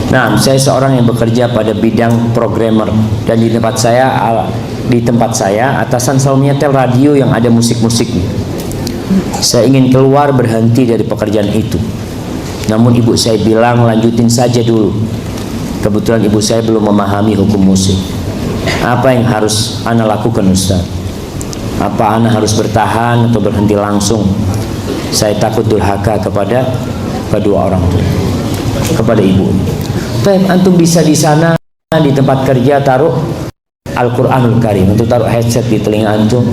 Nah, saya seorang yang bekerja pada bidang programmer, dan di tempat saya atasan selalu menyetel radio yang ada musik-musiknya. Saya ingin keluar berhenti dari pekerjaan itu. Namun ibu saya bilang lanjutin saja dulu. Kebetulan ibu saya belum memahami hukum musik. Apa yang harus ana lakukan, Ustaz? Apa ana harus bertahan atau berhenti langsung? Saya takut durhaka kepada kedua orang tua, kepada ibu. Baik, antum bisa di sana di tempat kerja taruh Al-Quranul Karim, untuk taruh headset di telinga antum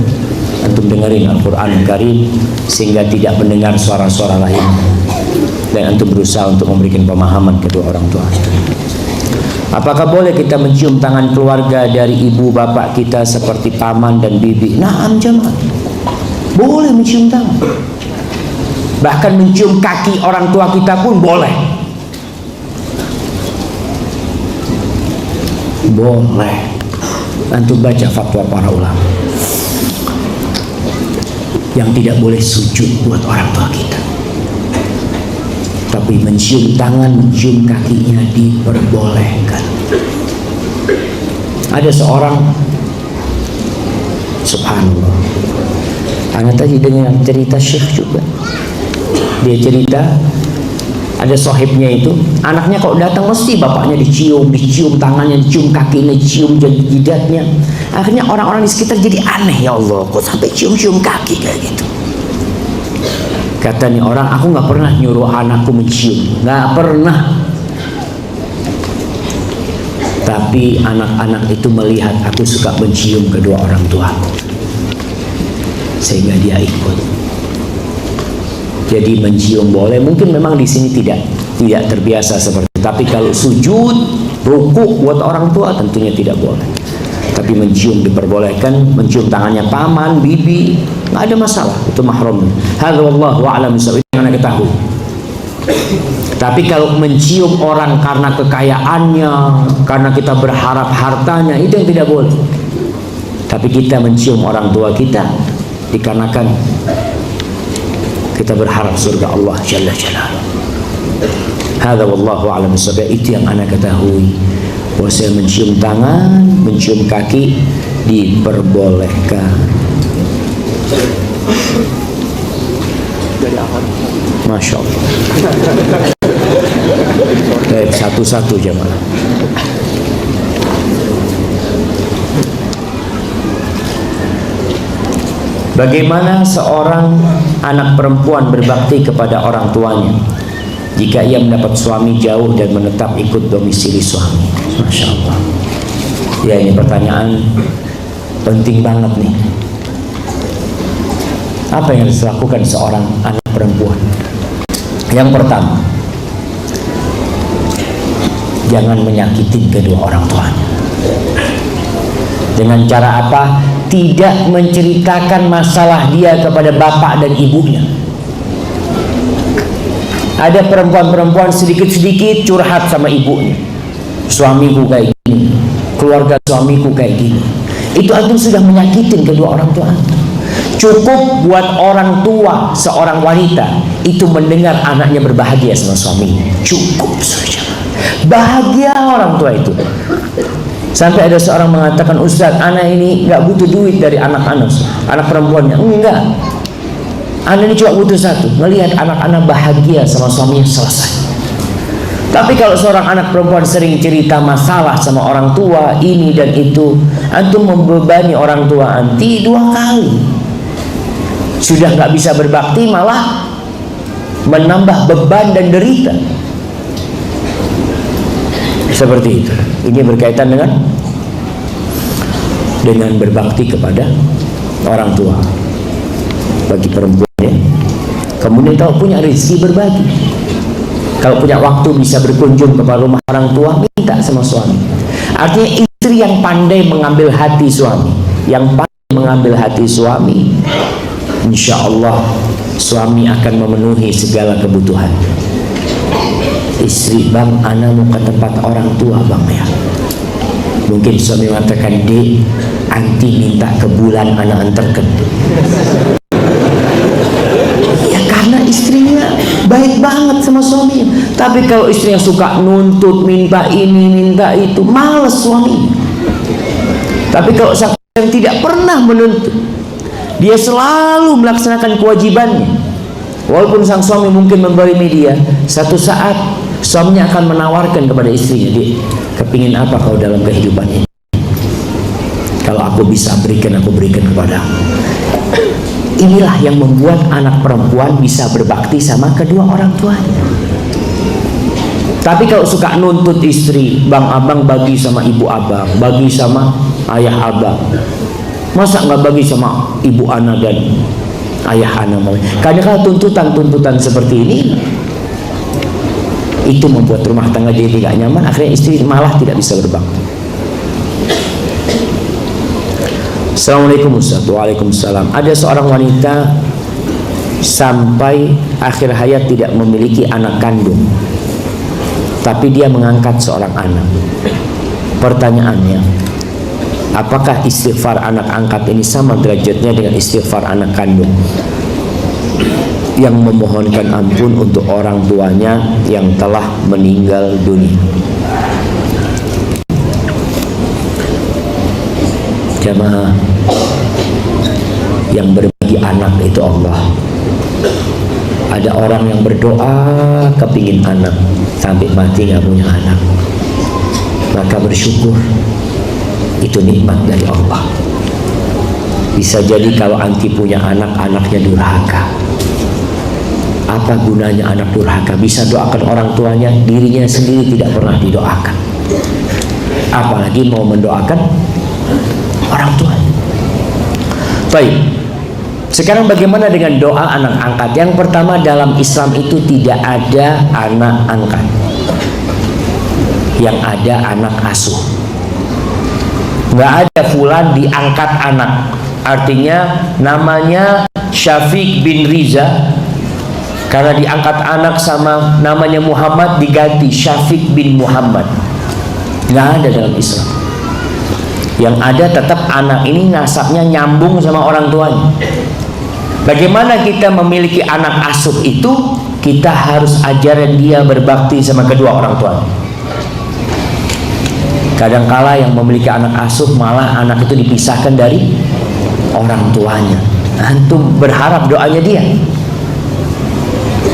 dengerin Al-Quranul Karim sehingga tidak mendengar suara-suara lain, dan antum berusaha untuk memberikan pemahaman kedua orang tua. Apakah boleh kita mencium tangan keluarga dari ibu bapak kita seperti paman dan bibi? Naam jemaah, boleh mencium tangan. Bahkan mencium kaki orang tua kita pun boleh. Boleh. Antum baca fatwa para ulama. Yang tidak boleh sujud buat orang tua kita, tapi mencium tangan, mencium kakinya diperbolehkan. Ada seorang, subhanallah, anak tadi dengar cerita syekh juga. Dia cerita ada sohibnya itu, anaknya kalau datang mesti bapaknya dicium tangannya, dicium kakinya, dicium jidatnya. Akhirnya orang-orang di sekitar jadi aneh, ya Allah, kok sampai cium-cium kaki kayak gitu. Kata nih orang, aku nggak pernah nyuruh anakku mencium, nggak pernah. Tapi anak-anak itu melihat aku suka mencium kedua orang tuaku, sehingga dia ikut. Jadi mencium boleh, mungkin memang di sini tidak terbiasa seperti itu. Tapi kalau sujud, ruku buat orang tua tentunya tidak boleh. Tapi mencium diperbolehkan, mencium tangannya paman, bibi, nggak ada masalah, itu mahram. Hadza wallahu a'lam bishawab, yang kita tahu. Tapi kalau mencium orang karena kekayaannya, karena kita berharap hartanya, itu yang tidak boleh. Tapi kita mencium orang tua kita dikarenakan kita berharap surga Allah Jalla Jalaluhu. Hadza wallahu a'lam bishawab, itu yang ana ketahui. Bahwa mencium tangan, mencium kaki diperbolehkan. Masya Allah. Baik, satu-satu jemaah. Bagaimana seorang anak perempuan berbakti kepada orang tuanya jika ia mendapat suami jauh dan menetap ikut domisili suami? Masya Allah. Ya, ini pertanyaan penting banget nih. Apa yang harus dilakukan seorang anak perempuan? Yang pertama, jangan menyakiti kedua orang tuanya. Dengan cara apa? Tidak menceritakan masalah dia kepada bapak dan ibunya. Ada perempuan-perempuan sedikit-sedikit curhat sama ibunya. Suamiku kayak gini, keluarga suamiku kayak gini. Itu antum sudah menyakitin kedua orang tua antum. Cukup buat orang tua seorang wanita itu mendengar anaknya berbahagia sama suaminya. Cukup saja. Bahagia orang tua itu. Sampai ada seorang mengatakan, Ustaz, anak ini nggak butuh duit dari anak-anak, anak perempuannya. Enggak. Anak ini cuma butuh satu, melihat anak-anak bahagia sama suaminya, selesai. Tapi kalau seorang anak perempuan sering cerita masalah sama orang tua ini dan itu, antum membebani orang tua anti dua kali. Sudah nggak bisa berbakti, malah menambah beban dan derita. Seperti itu. Ini berkaitan dengan berbakti kepada orang tua. Bagi perempuan ya. Kemudian kalau punya rezeki berbagi. Kalau punya waktu bisa berkunjung ke rumah orang tua, minta sama suami. Artinya istri yang pandai mengambil hati suami, yang pandai mengambil hati suami, insya Allah suami akan memenuhi segala kebutuhan. Istri, bang, anak mau ke tempat orang tua bang ya. Mungkin suami mengatakan, dek, anti minta ke bulan anak antarkan. Ya karena istrinya baik banget sama sama suaminya. Tapi kalau istri yang suka nuntut, minta ini, minta itu, males suaminya. Tapi kalau sang yang tidak pernah menuntut, dia selalu melaksanakan kewajibannya, walaupun sang suami mungkin memberi media, satu saat suaminya akan menawarkan kepada istrinya, dia kepingin apa kau dalam kehidupan ini? Kalau aku bisa berikan, aku berikan kepadamu. Inilah yang membuat anak perempuan bisa berbakti sama kedua orang tuanya. Tapi kalau suka nuntut istri, bang abang bagi sama ibu abang, bagi sama ayah abang, masa nggak bagi sama ibu ana dan ayah ana? Karena kalau tuntutan seperti ini, itu membuat rumah tangga jadi tidak nyaman. Akhirnya istri malah tidak bisa berbakti. Assalamualaikum Ustaz. Waalaikumsalam. Ada seorang wanita sampai akhir hayat tidak memiliki anak kandung, tapi dia mengangkat seorang anak. Pertanyaannya, apakah istighfar anak angkat ini sama derajatnya dengan istighfar anak kandung yang memohonkan ampun untuk orang tuanya yang telah meninggal dunia? Jamaah, yang berbagi anak itu Allah. Ada orang yang berdoa kepingin anak, sampai mati nggak punya anak, maka bersyukur, itu nikmat dari Allah. Bisa jadi kalau anti punya anak, anaknya durhaka. Apa gunanya anak durhaka? Bisa doakan orang tuanya, dirinya sendiri tidak pernah didoakan, apalagi mau mendoakan orang tua. Baik, sekarang bagaimana dengan doa anak angkat? Yang pertama, dalam Islam itu tidak ada anak angkat, yang ada anak asuh. Nggak ada fulan diangkat anak, artinya namanya Syafiq bin Riza, karena diangkat anak sama namanya Muhammad diganti Syafiq bin Muhammad. Nggak ada dalam Islam. Yang ada tetap anak ini nasabnya nyambung sama orang tuanya. Bagaimana kita memiliki anak asuh itu? Kita harus ajaran dia berbakti sama kedua orang tuanya. Kadangkala yang memiliki anak asuh malah anak itu dipisahkan dari orang tuanya. Antum berharap doanya dia,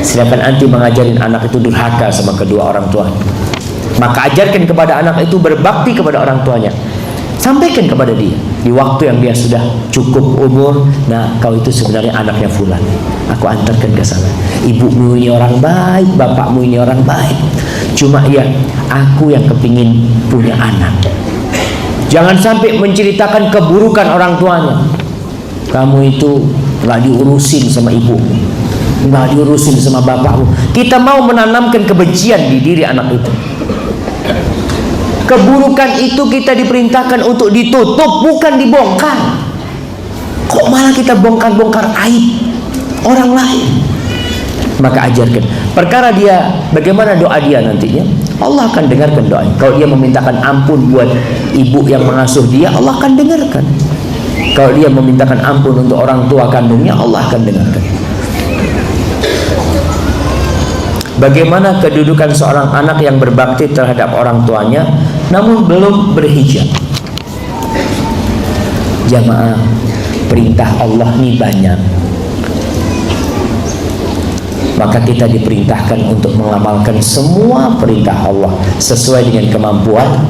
sedangkan antum mengajarin anak itu durhaka sama kedua orang tuanya. Maka ajarkan kepada anak itu berbakti kepada orang tuanya. Sampaikan kepada dia di waktu yang dia sudah cukup umur. Nah, kau itu sebenarnya anaknya fulan, aku antarkan ke sana. Ibumu ini orang baik, bapakmu ini orang baik, cuma ya aku yang kepingin punya anak. Jangan sampai menceritakan keburukan orang tuanya. Kamu itu nggak diurusin sama ibu, nggak diurusin sama bapakmu. Kita mau menanamkan kebencian di diri anak itu. Keburukan itu kita diperintahkan untuk ditutup, bukan dibongkar. Kok malah kita bongkar-bongkar aib orang lain? Maka ajarkan. Perkara dia, bagaimana doa dia nantinya, Allah akan dengarkan doanya. Kalau dia memintakan ampun buat ibu yang mengasuh dia, Allah akan dengarkan. Kalau dia memintakan ampun untuk orang tua kandungnya, Allah akan dengarkan. Bagaimana kedudukan seorang anak yang berbakti terhadap orang tuanya namun belum berhijab? Jamaah, perintah Allah ini banyak, maka kita diperintahkan untuk mengamalkan semua perintah Allah sesuai dengan kemampuan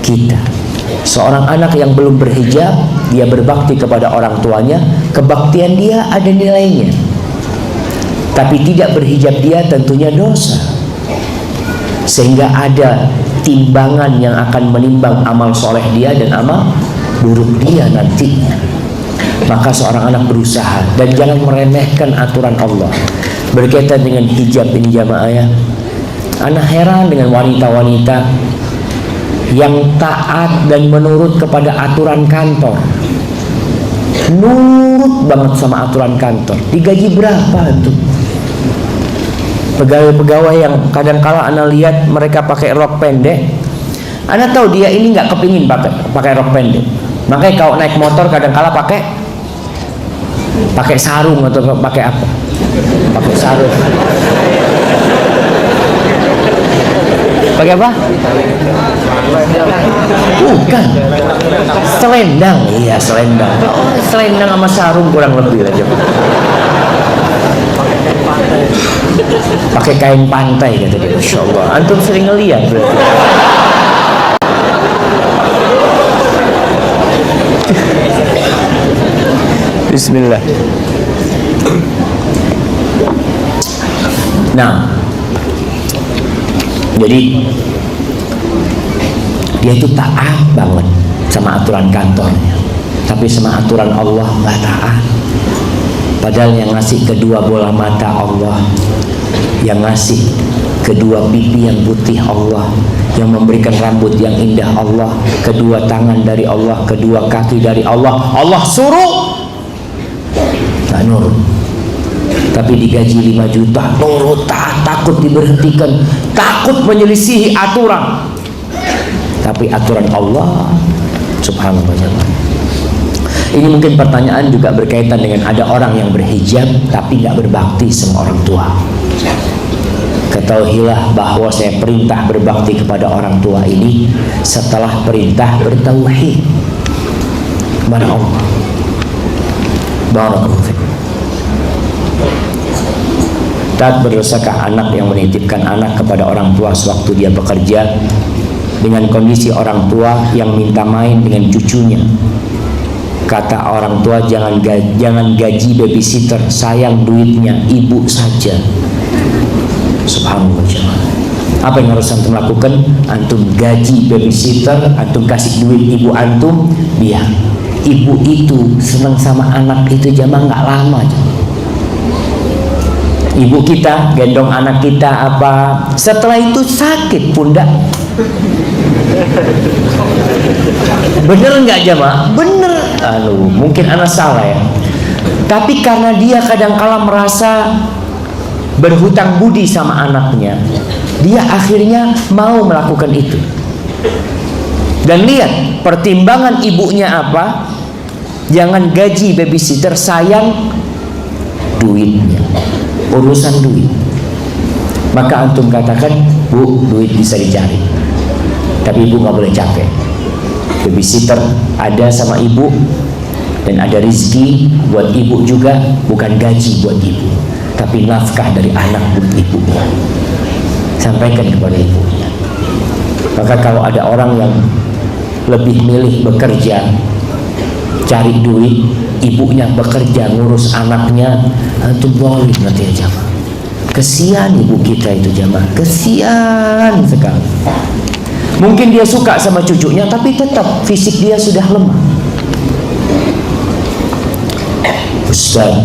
kita. Seorang anak yang belum berhijab, dia berbakti kepada orang tuanya, kebaktian dia ada nilainya. Tapi tidak berhijab dia tentunya dosa, sehingga ada timbangan yang akan menimbang amal soleh dia dan amal buruk dia nantinya. Maka seorang anak berusaha dan jangan meremehkan aturan Allah berkaitan dengan hijab ini, jamaah ya. Anak heran dengan wanita-wanita yang taat dan menurut kepada aturan kantor, nurut banget sama aturan kantor. Digaji berapa tuh? Pegawai-pegawai yang kadang-kala Anda lihat mereka pakai rok pendek, Anda tahu dia ini nggak kepingin pakai rok pendek. Makanya kalau naik motor kadang-kala pakai sarung atau pakai apa? Pakai sarung. Pakai apa? Bukan. Selendang. Iya, selendang. Oh, selendang sama sarung kurang lebih aja. Pakai kain pantai kata dia. Masya Allah. Antum sering ngeliat berarti. Bismillah. Nah, jadi dia itu taat banget sama aturan kantornya, tapi sama aturan Allah nggak taat. Padahal yang ngasih kedua bola mata Allah, yang ngasih kedua pipi yang putih Allah, yang memberikan rambut yang indah Allah, kedua tangan dari Allah, kedua kaki dari Allah. Allah suruh nggak nurut, tapi digaji 5 juta, nurut, taat, takut diberhentikan, takut menyelisihi aturan, tapi aturan Allah subhanahu wa ta'ala. Ini mungkin pertanyaan juga berkaitan dengan ada orang yang berhijab tapi nggak berbakti sama orang tua. Ketahuilah bahwa saya perintah berbakti kepada orang tua ini setelah perintah bertauhid kepada Allah. Barakallahu fiik. Taat berdosakah anak yang menitipkan anak kepada orang tua sewaktu dia bekerja dengan kondisi orang tua yang minta main dengan cucunya? Kata orang tua, jangan gaji babysitter, sayang duitnya, ibu saja. Subhanallah. Apa yang harus antum lakukan? Antum gaji babysitter, antum kasih duit ibu antum, biar ibu itu senang sama anak itu jamaah nggak lama. Ibu kita gendong anak kita apa, setelah itu sakit pundak. Bener nggak jamaah? Bener. Mungkin anak salah ya. Tapi karena dia kadang-kala merasa berhutang budi sama anaknya, dia akhirnya mau melakukan itu. Dan lihat pertimbangan ibunya apa? Jangan gaji babysitter, sayang duitnya, urusan duit. Maka antum katakan, Bu, duit bisa dicari, tapi ibu nggak boleh capek. Babysitter ada sama ibu dan ada rizki buat ibu juga, bukan gaji buat ibu, tapi nafkah dari anak buat ibunya. Sampaikan kepada ibunya. Maka kalau ada orang yang lebih milih bekerja cari duit, ibunya bekerja ngurus anaknya, antum boleh nanti aja. Kesian ibu kita itu jamaah, kesian sekali. Mungkin dia suka sama cucunya, tapi tetap fisik dia sudah lemah. Ustaz,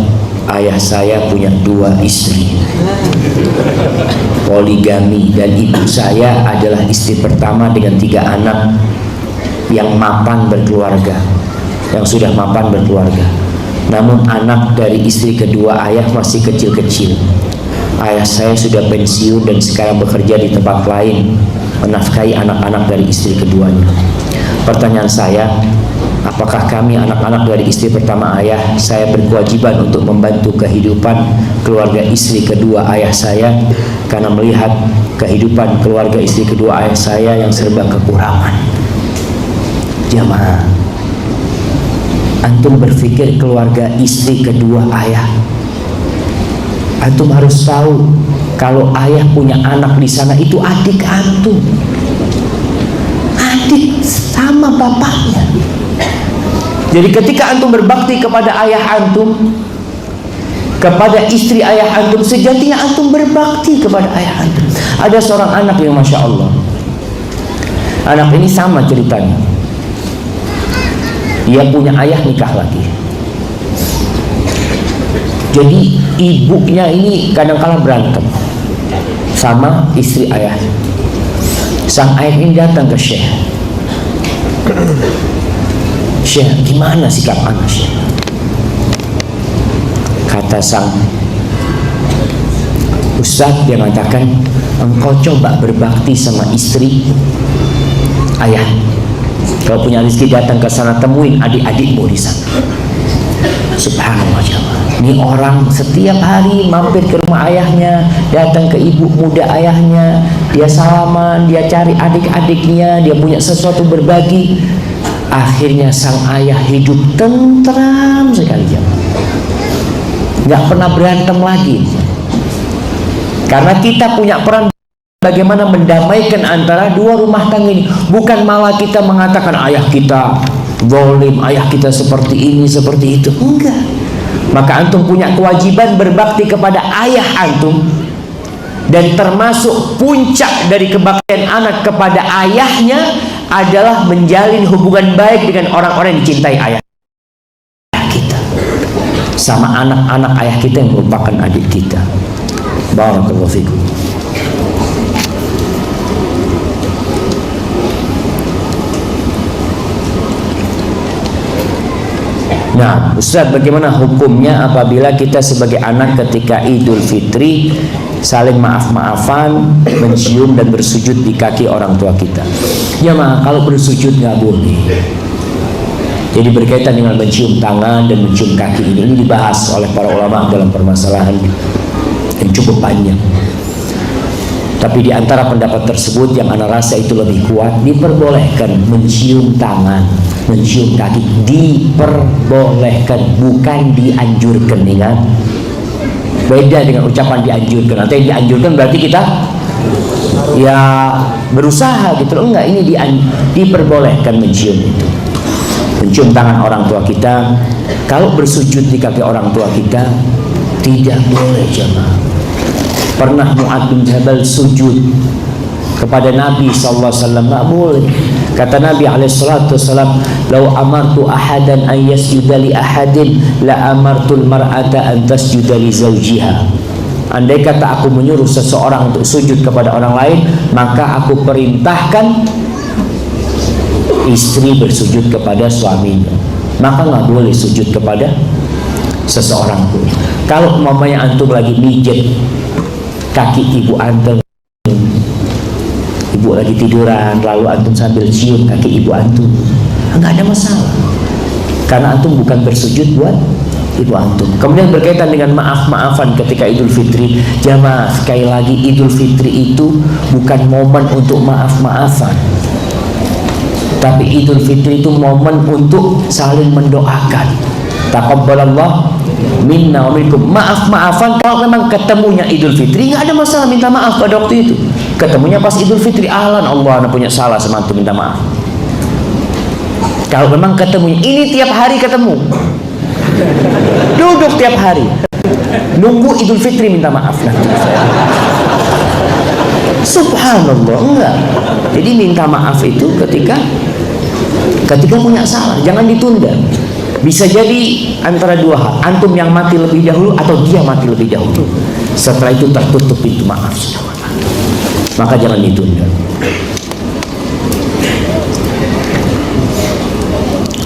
ayah saya punya 2 istri, poligami, dan ibu saya adalah istri pertama dengan 3 anak yang mapan berkeluarga, yang sudah mapan berkeluarga. Namun anak dari istri kedua ayah masih kecil-kecil. Ayah saya sudah pensiun dan sekarang bekerja di tempat lain, menafkahi anak-anak dari istri keduanya. Pertanyaan saya, apakah kami anak-anak dari istri pertama ayah saya berkewajiban untuk membantu kehidupan keluarga istri kedua ayah saya, karena melihat kehidupan keluarga istri kedua ayah saya yang serba kekurangan? Jamaah, antum berpikir keluarga istri kedua ayah, antum harus tahu kalau ayah punya anak di sana itu adik antum, adik sama bapaknya. Jadi ketika antum berbakti kepada ayah antum, kepada istri ayah antum, sejatinya antum berbakti kepada ayah antum. Ada seorang anak yang masya Allah, anak ini sama ceritanya. Dia punya ayah nikah lagi. Jadi ibunya ini kadang-kala berantem sama istri ayah. Sang ayah ini datang ke Syekh. Syekh, gimana sikap anak Syekh? Kata sang ustaz, dia mengatakan, engkau coba berbakti sama istri ayah. Kalau punya rezeki datang ke sana, temuin adik-adikmu di sana. Subhanallah. Ini orang setiap hari mampir ke rumah ayahnya, datang ke ibu muda ayahnya, dia salaman, dia cari adik-adiknya, dia punya sesuatu berbagi. Akhirnya sang ayah hidup tentram sekali, nggak pernah berantem lagi. Karena kita punya peran bagaimana mendamaikan antara dua rumah tangga ini. Bukan malah kita mengatakan ayah kita zalim, ayah kita seperti ini, seperti itu. Enggak. Maka antum punya kewajiban berbakti kepada ayah antum. Dan termasuk puncak dari kebaktian anak kepada ayahnya adalah menjalin hubungan baik dengan orang-orang yang dicintai ayah kita, sama anak-anak ayah kita yang merupakan adik kita. Barakallahu fikum. Nah, Ustaz, bagaimana hukumnya apabila kita sebagai anak ketika Idul Fitri saling maaf-maafan, mencium dan bersujud di kaki orang tua kita? Ya mah, kalau bersujud nggak boleh. Jadi berkaitan dengan mencium tangan dan mencium kaki ini dibahas oleh para ulama dalam permasalahan yang cukup panjang. Tapi di antara pendapat tersebut yang ana rasa itu lebih kuat, diperbolehkan mencium tangan, mencium kaki, diperbolehkan, bukan dianjurkan. Ingat, beda dengan ucapan dianjurkan. Nanti yang dianjurkan berarti kita ya berusaha gitu. Enggak, ini diperbolehkan mencium itu. Mencium tangan orang tua kita, kalau bersujud di kaki orang tua kita tidak boleh, jemaah. Pernah Mu'ad bin Jabal sujud kepada Nabi sallallahu alaihi wasallam, enggak boleh. Kata Nabi alaihi salatu wasallam, "Lau amartu ahadan an yasjuda li ahadin la amartul mar'ata an tasjuda li zawjiha." Andai kata aku menyuruh seseorang untuk sujud kepada orang lain, maka aku perintahkan istri bersujud kepada suaminya. Maka nggak boleh sujud kepada seseorang pun. Kalau mamanya antum lagi mijet kaki ibu antum, ibu lagi tiduran, lalu antum sambil cium kaki ibu antum, nggak ada masalah, karena antum bukan bersujud buat ibu antum. Kemudian berkaitan dengan maaf-maafan ketika Idul Fitri, jamaah, sekali lagi Idul Fitri itu bukan momen untuk maaf-maafan, tapi Idul Fitri itu momen untuk saling mendoakan. Taqabbalallah minna wa minkum. Maaf-maafan kalau memang ketemunya Idul Fitri, nggak ada masalah minta maaf pada waktu itu. Ketemunya pas Idul Fitri, ahlan, Allah anda punya salah sama antum, minta maaf. Kalau memang ketemunya ini tiap hari ketemu, duduk tiap hari, nunggu Idul Fitri minta maaf, subhanallah, enggak. Jadi minta maaf itu ketika punya salah, jangan ditunda. Bisa jadi antara dua hal, antum yang mati lebih dahulu atau dia mati lebih dahulu. Setelah itu tertutup pintu maaf, maka jangan ditunda.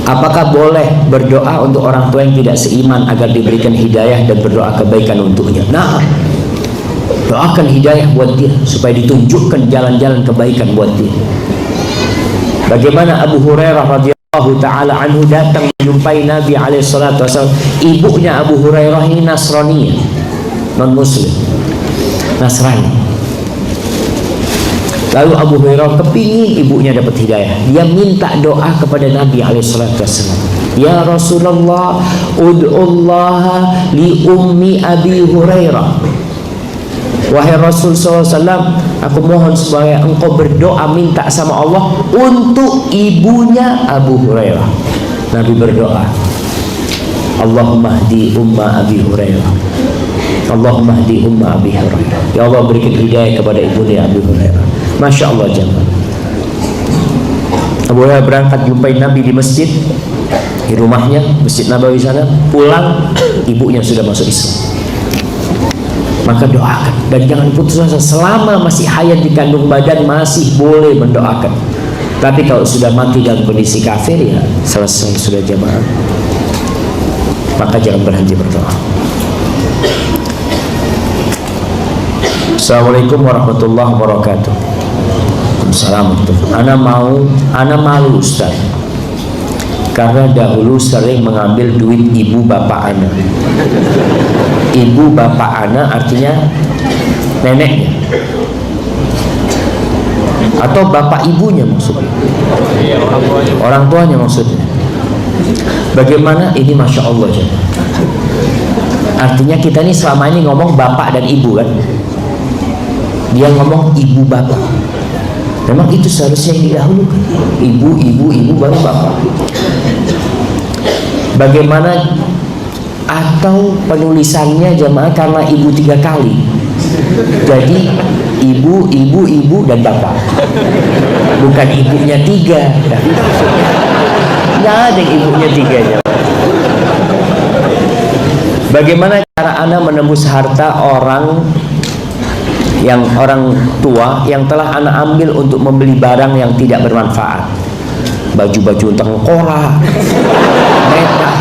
Apakah boleh berdoa untuk orang tua yang tidak seiman agar diberikan hidayah dan berdoa kebaikan untuknya? Nah, doakan hidayah buat dia supaya ditunjukkan jalan-jalan kebaikan buat dia. Bagaimana Abu Hurairah radhiyallahu ta'ala anhu datang menjumpai Nabi alaihi salatu wasallam. Ibunya Abu Hurairah ini Nasraniyah, non muslim, Nasrani. Lalu Abu Hurairah kepingin ibunya dapat hidayah, dia minta doa kepada Nabi alaihi salatu wasallam. Ya Rasulullah, ud'ullaha li ummi Abi Hurairah. Wahai Rasul SAW, aku mohon supaya engkau berdoa minta sama Allah untuk ibunya Abu Hurairah. Nabi berdoa, Allahumma hdi umma Abi Hurairah, Allahumma hdi umma Abi Hurairah. Ya Allah, berikan hidayah kepada ibunya Abu Hurairah. Masya Allah, jemaah. Abu Hurairah berangkat jumpai Nabi di masjid, di rumahnya, Masjid Nabawi sana. Pulang, ibunya sudah masuk Islam. Maka doakan dan jangan putus asa. Selama masih hayat di kandung badan masih boleh mendoakan. Tapi kalau sudah mati dalam kondisi kafir, ya selesai sudah, jemaah. Maka jangan berhenti berdoa. Assalamualaikum warahmatullahi wabarakatuh. Assalamualaikum. Ana malu Ustaz, karena dahulu sering mengambil duit ibu bapak ana. Ibu bapak ana artinya neneknya. Atau bapak ibunya maksudnya? Orang tuanya maksudnya. Bagaimana ini, Masya Allah. Artinya kita ini selama ini ngomong bapak dan ibu kan, dia ngomong ibu bapak. Memang itu seharusnya yang didahulukan, ibu baru bapak. Bagaimana atau penulisannya jamaah karena ibu 3 kali, jadi ibu dan bapak, bukan ibunya 3. Nggak ada ibunya 3 jamaah. Bagaimana cara Anda menembus harta orang tua yang telah Anda ambil untuk membeli barang yang tidak bermanfaat? Baju-baju tengkorak, merah.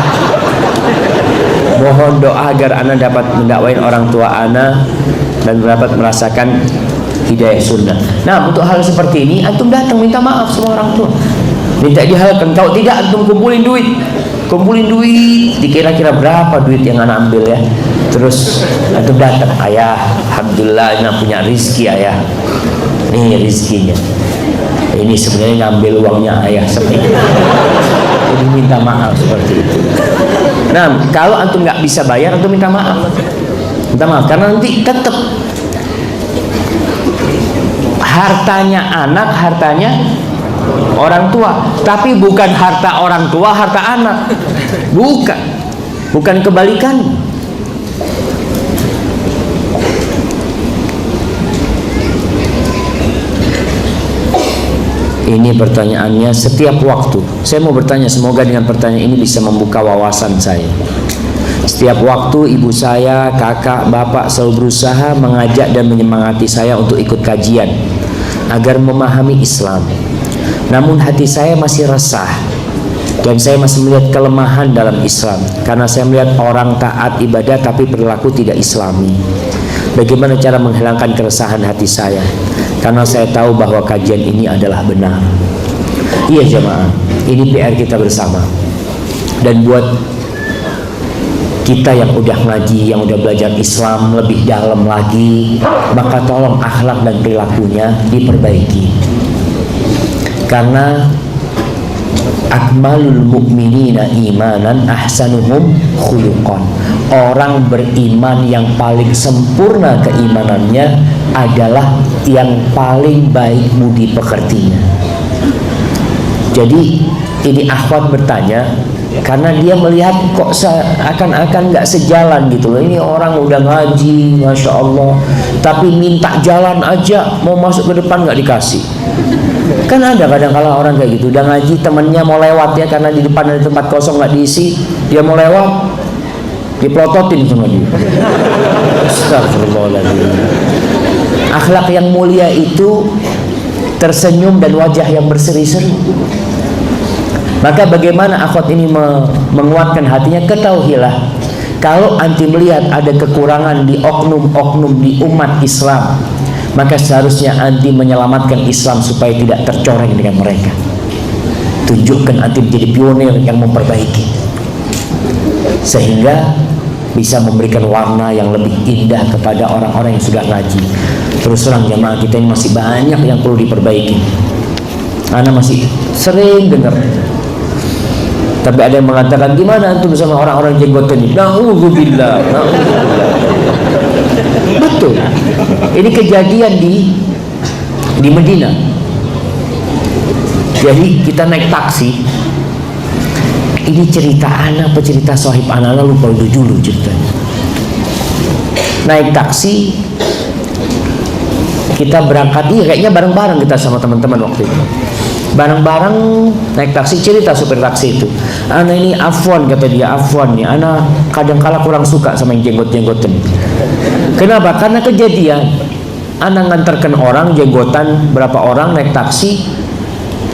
Mohon doa agar Anda dapat mendakwain orang tua Anda dan dapat merasakan hidayah sunnah. Nah, untuk hal seperti ini antum datang minta maaf sama orang tua, minta dihalalkan. Kalau tidak, antum kumpulin duit, dikira-kira berapa duit yang anak ambil ya. Terus antum datang, ayah, alhamdulillah anak punya rizki ayah, nih rizkinya. Ini sebenarnya ngambil uangnya ayah seperti itu. Jadi minta maaf seperti itu. Nah, kalau antum nggak bisa bayar, antum minta maaf, karena nanti tetap hartanya anak, hartanya orang tua, tapi bukan harta orang tua harta anak, bukan kebalikan. Ini pertanyaannya setiap waktu. Saya mau bertanya, semoga dengan pertanyaan ini bisa membuka wawasan saya. Setiap waktu ibu saya, kakak, bapak selalu berusaha mengajak dan menyemangati saya untuk ikut kajian agar memahami Islam. Namun hati saya masih resah dan saya masih melihat kelemahan dalam Islam karena saya melihat orang taat ibadah tapi perilaku tidak Islami. Bagaimana cara menghilangkan keresahan hati saya? Karena saya tahu bahwa kajian ini adalah benar. Iya jemaah, ini PR kita bersama. Dan buat kita yang udah ngaji, yang udah belajar Islam lebih dalam lagi, maka tolong akhlak dan perilakunya diperbaiki. Karena akmalul mu'minina imanan ahsanuhum khuluqan. Orang beriman yang paling sempurna keimanannya adalah yang paling baik budi pekertinya. Jadi ini akhwat bertanya karena dia melihat kok akan-akan nggak sejalan gitu loh. Ini orang udah ngaji, Masya Allah, tapi minta jalan aja, mau masuk ke depan nggak dikasih. Kan ada kadang-kala orang kayak gitu, udah ngaji, temennya mau lewat ya, karena di depan ada tempat kosong nggak diisi, dia mau lewat, dipelototin sama dia. Astagfirullahaladzim. Akhlak yang mulia itu tersenyum dan wajah yang berseri-seri. Maka bagaimana akhwat ini menguatkan hatinya? Ketahuilah, kalau anti melihat ada kekurangan di oknum-oknum di umat Islam, maka seharusnya anti menyelamatkan Islam supaya tidak tercoreng dengan mereka. Tunjukkan anti menjadi pionir yang memperbaiki, sehingga bisa memberikan warna yang lebih indah kepada orang-orang yang sudah ngaji. Terus terang jamaah, kita ini masih banyak yang perlu diperbaiki. Ana masih sering dengar, tapi ada yang mengatakan, gimana antum sama orang-orang jenggotan ini? Na'udzubillah. Betul. Ini kejadian di Medina. Jadi kita naik taksi. Ini cerita anak apa cerita sahib anak, lupa dulu ceritanya. Naik taksi, kita berangkat, kayaknya bareng-bareng kita sama teman-teman waktu itu. Bareng-bareng naik taksi, cerita supir taksi itu, ana ini afwan, kata dia, afwan nih, ana kadang-kala kurang suka sama yang jenggot-jenggotan. Kenapa? Karena kejadian ana nganterkan orang jenggotan, berapa orang naik taksi,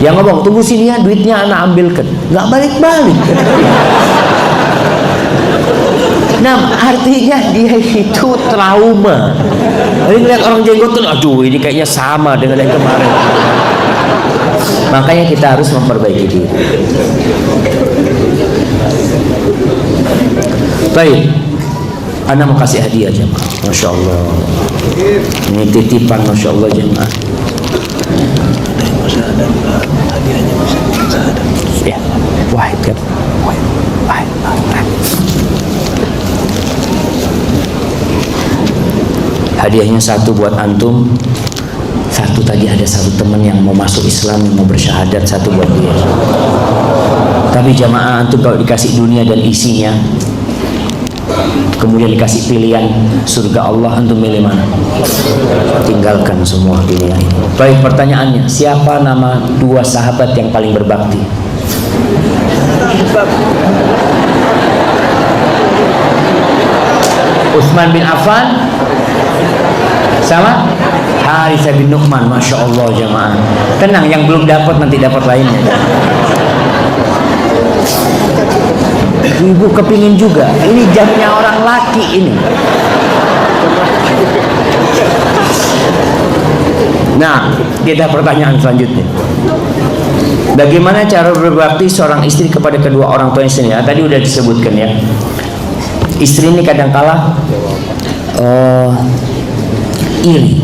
yang ngomong, tunggu sini ya, duitnya ana ambilkan, nggak balik-balik. Nah, artinya dia itu trauma. Jadi ngeliat orang jenggotan, aduh ini kayaknya sama dengan yang kemarin. Makanya kita harus memperbaiki diri. Baik, ana mau kasih hadiah jemaah. Masya Allah. Ini titipan, Masya Allah jemaah. Ya, wahid kan? Wahid. Hadiahnya satu buat antum, satu tadi ada satu teman yang mau masuk Islam, yang mau bersyahadat, satu buat dia. Tapi jamaah, antum kalau dikasih dunia dan isinya, kemudian dikasih pilihan surga Allah, antum milih mana? Tinggalkan semua pilihan. Baik, pertanyaannya, siapa nama dua sahabat yang paling berbakti? Utsman bin Affan sama Haritsah bin Nu'man. Masya Allah jamaah, tenang, yang belum dapat nanti dapat lainnya. Ibu kepingin juga, ini jamnya orang laki ini. Nah, kita pertanyaan selanjutnya. Bagaimana cara berbakti seorang istri kepada kedua orang tuanya sendiri? Tadi udah disebutkan ya. Istri ini kadangkala iri.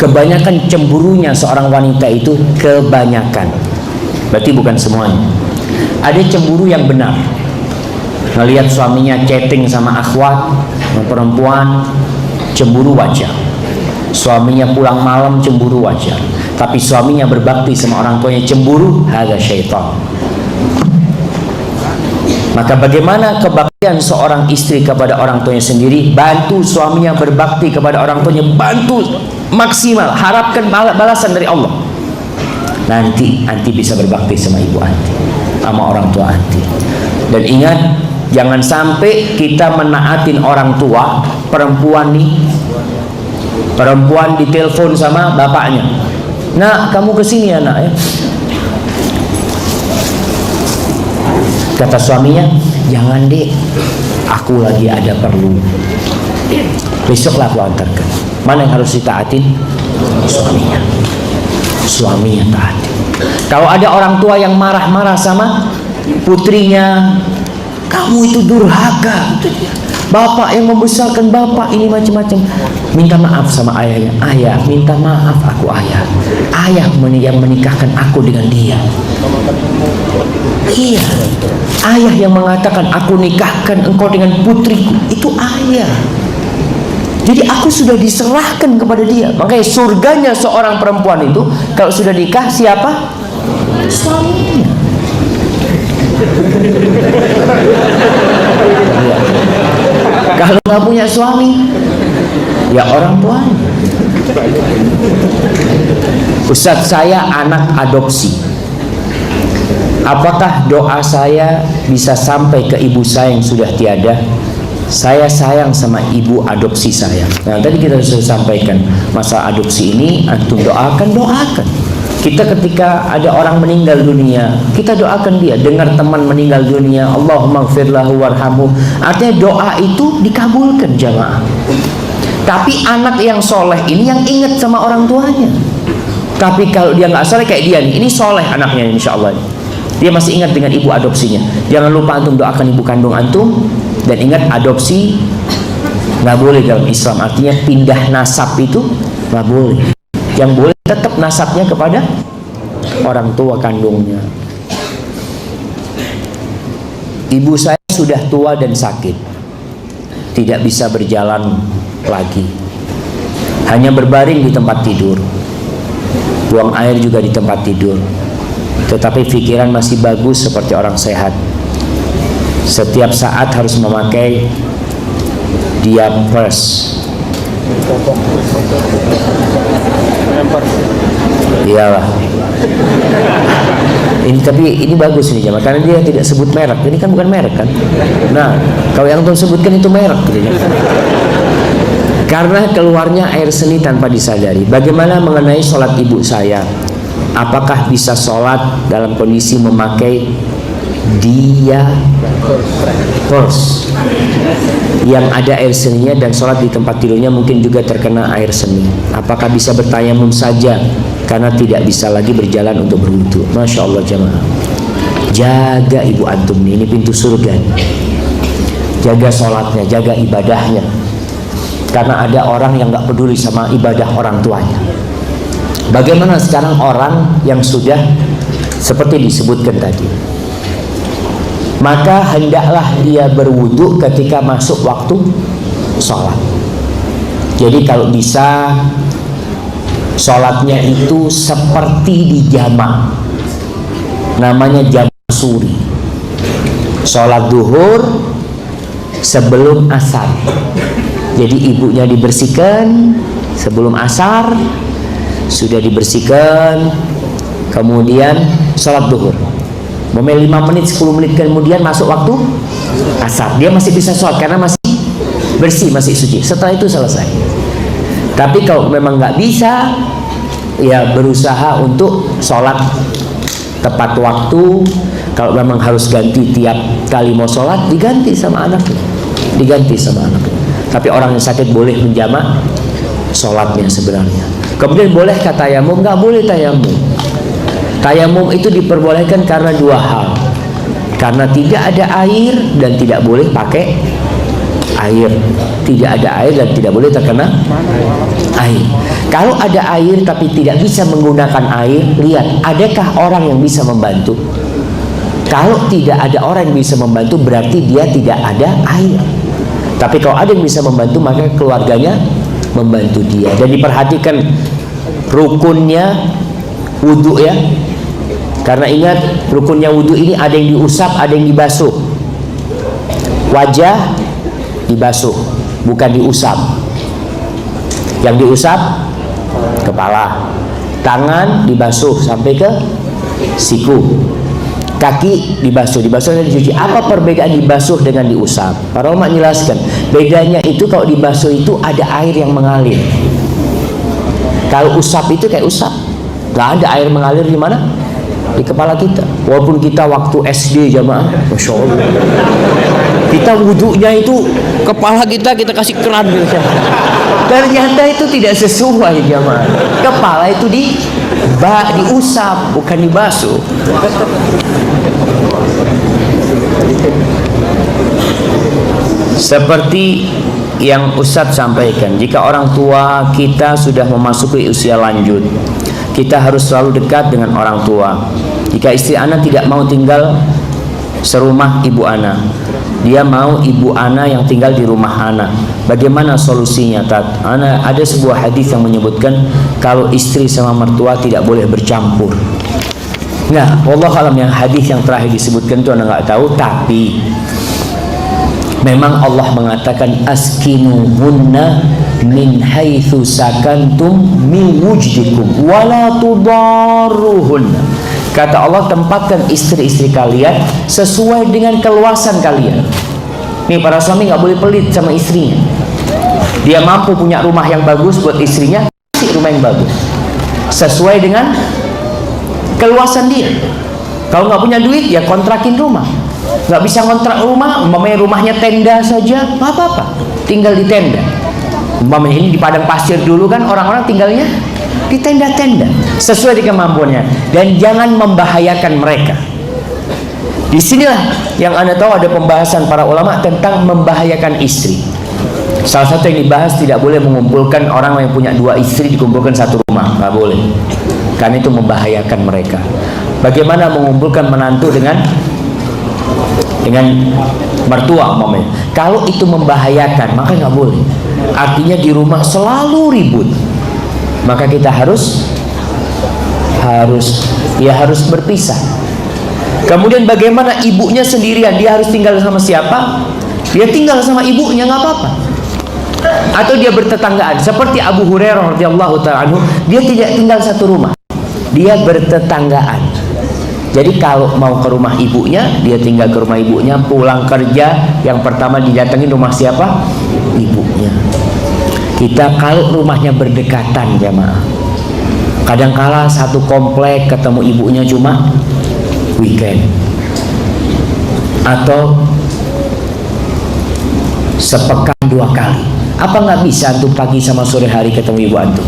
Kebanyakan cemburunya seorang wanita itu kebanyakan. Berarti bukan semuanya. Ada cemburu yang benar. Ngelihat suaminya chatting sama akhwat, sama perempuan, cemburu wajar. Suaminya pulang malam, cemburu wajar. Tapi suaminya berbakti sama orang tuanya, cemburu, hadza syaitan. Maka bagaimana kebaktian seorang istri kepada orang tuanya sendiri? Bantu suaminya berbakti kepada orang tuanya, bantu maksimal, harapkan balasan dari Allah. Nanti anti bisa berbakti sama ibu anti, sama orang tua anti. Dan ingat, jangan sampai kita menaatin orang tua. Perempuan nih, perempuan ditelepon sama bapaknya, "Nak, kamu kesini ya nak ya." Kata suaminya, "Jangan dek, aku lagi ada perlu, besoklah aku antarkan." Mana yang harus ditaatin? Suaminya. Suaminya taatin. Kalau ada orang tua yang marah-marah sama putrinya, "Kamu itu durhaka, bapak yang membesarkan bapak ini macam-macam." Minta maaf sama ayahnya. "Ayah, minta maaf aku ayah. Ayah yang menikahkan aku dengan dia." Iya, ayah yang mengatakan aku nikahkan engkau dengan putriku, itu ayah. Jadi aku sudah diserahkan kepada dia. Makanya surganya seorang perempuan itu kalau sudah nikah siapa? Suaminya. Ya. Kalau nggak punya suami, ya orang tuanya. Ustadz, saya anak adopsi. Apakah doa saya bisa sampai ke ibu saya yang sudah tiada? Saya sayang sama ibu adopsi saya. Nah, tadi kita sudah sampaikan masalah adopsi ini, antum doakan. Kita ketika ada orang meninggal dunia, kita doakan dia. Dengar teman meninggal dunia, Allahumma gfir lahu warhamhu. Artinya doa itu dikabulkan jamaah. Tapi anak yang soleh ini yang ingat sama orang tuanya. Tapi kalau dia nggak soleh kayak dia nih, ini soleh anaknya insya Allah. Dia masih ingat dengan ibu adopsinya. Jangan lupa antum doakan ibu kandung antum. Dan ingat, adopsi nggak boleh dalam Islam. Artinya pindah nasab itu nggak boleh. Yang boleh tetap nasabnya kepada orang tua kandungnya. Ibu saya sudah tua dan sakit, tidak bisa berjalan lagi, hanya berbaring di tempat tidur, buang air juga di tempat tidur. Tetapi pikiran masih bagus seperti orang sehat. Setiap saat harus memakai diapers. Iyalah. Ini bagus ini jamaah, karena dia tidak sebut merek. Ini kan bukan merek kan. Nah, kalau yang tuan sebutkan itu merek gitu. Karena keluarnya air seni tanpa disadari. Bagaimana mengenai sholat ibu saya? Apakah bisa sholat dalam kondisi memakai diapers yang ada air seninya dan sholat di tempat tidurnya mungkin juga terkena air seni? Apakah bisa bertayamum saja karena tidak bisa lagi berjalan untuk berwudu? Masya Allah jamaah, jaga ibu antum ini pintu surga. Jaga sholatnya, jaga ibadahnya. Karena ada orang yang gak peduli sama ibadah orang tuanya. Bagaimana sekarang orang yang sudah seperti disebutkan tadi. Maka hendaklah dia berwudu ketika masuk waktu sholat. Jadi kalau bisa sholatnya itu seperti di jamak, namanya jamak suri. Sholat duhur sebelum asar. Jadi ibunya dibersihkan sebelum asar, sudah dibersihkan, kemudian sholat duhur. 5 menit 10 menit kemudian masuk waktu asar, dia masih bisa sholat karena masih bersih, masih suci. Setelah itu selesai. Tapi kalau memang nggak bisa, ya berusaha untuk sholat tepat waktu. Kalau memang harus ganti tiap kali mau sholat, diganti sama anaknya, Tapi orang yang sakit boleh menjamak sholatnya sebenarnya. Kemudian bolehkah tayamum? Nggak boleh tayamum. Tayamum itu diperbolehkan karena 2 hal. Karena tidak ada air dan tidak boleh pakai air. Tidak ada air dan tidak boleh terkena air. Kalau ada air tapi tidak bisa menggunakan air, lihat, adakah orang yang bisa membantu? Kalau tidak ada orang yang bisa membantu, berarti dia tidak ada air. Tapi kalau ada yang bisa membantu, maka keluarganya membantu dia. Dan diperhatikan rukunnya wudu ya. Karena ingat, rukunnya wudu ini ada yang diusap, ada yang dibasuh. Wajah dibasuh, bukan diusap. Yang diusap kepala, tangan dibasuh sampai ke siku, kaki dibasuh dan dicuci. Apa perbedaan dibasuh dengan diusap? Para ulama menjelaskan, bedanya itu kalau dibasuh itu ada air yang mengalir. Kalau usap itu kayak usap, nggak ada air mengalir di mana? Di kepala kita. Walaupun kita waktu SD jamaah, masya Allah, kita wudhunya itu kepala kita kasih keran gitu. Ternyata itu tidak sesuai jamaah. Kepala itu diusap, bukan dibasuh. Seperti yang Ustadz sampaikan, jika orang tua kita sudah memasuki usia lanjut, kita harus selalu dekat dengan orang tua. Jika istri anak tidak mau tinggal serumah ibu anak, dia mau ibu anak yang tinggal di rumah anak, bagaimana solusinya, Tat? Ada sebuah hadis yang menyebutkan kalau istri sama mertua tidak boleh bercampur. Nah, wallahu alam, yang hadis yang terakhir disebutkan itu anak nggak tahu, tapi memang Allah mengatakan askinuhunna min haitsu sakantum min wujdikum wala tudarruhunna. Kata Allah, tempatkan istri-istri kalian sesuai dengan keluasan kalian. Nih, para suami nggak boleh pelit sama istrinya. Dia mampu punya rumah yang bagus buat istrinya, kasih rumah yang bagus sesuai dengan keluasan dia. Kalau nggak punya duit, ya kontrakin rumah. Nggak bisa kontrak rumah, umpamanya rumahnya tenda saja, nggak apa-apa, tinggal di tenda. Umpamanya ini di padang pasir dulu kan orang-orang tinggalnya di tenda-tenda sesuai dengan kemampuannya, dan jangan membahayakan mereka. Disinilah yang Anda tahu ada pembahasan para ulama tentang membahayakan istri. Salah satu yang dibahas, tidak boleh mengumpulkan orang yang punya 2 istri dikumpulkan satu rumah, nggak boleh, karena itu membahayakan mereka. Bagaimana mengumpulkan menantu dengan mertua umpamanya? Kalau itu membahayakan, maka nggak boleh. Artinya di rumah selalu ribut, maka kita harus berpisah. Kemudian bagaimana ibunya sendirian, dia harus tinggal sama siapa? Dia tinggal sama ibunya, nggak apa-apa. Atau dia bertetanggaan, seperti Abu Hurairah radhiyallahu ta'ala anhu, dia tidak tinggal satu rumah, dia bertetanggaan. Jadi kalau mau ke rumah ibunya, dia tinggal ke rumah ibunya. Pulang kerja, yang pertama didatengin rumah siapa? Ibunya. Kita kalau rumahnya berdekatan jamaah, kadangkala satu komplek ketemu ibunya cuma weekend, atau sepekan 2 kali. Apa nggak bisa antum pagi sama sore hari ketemu ibu antum?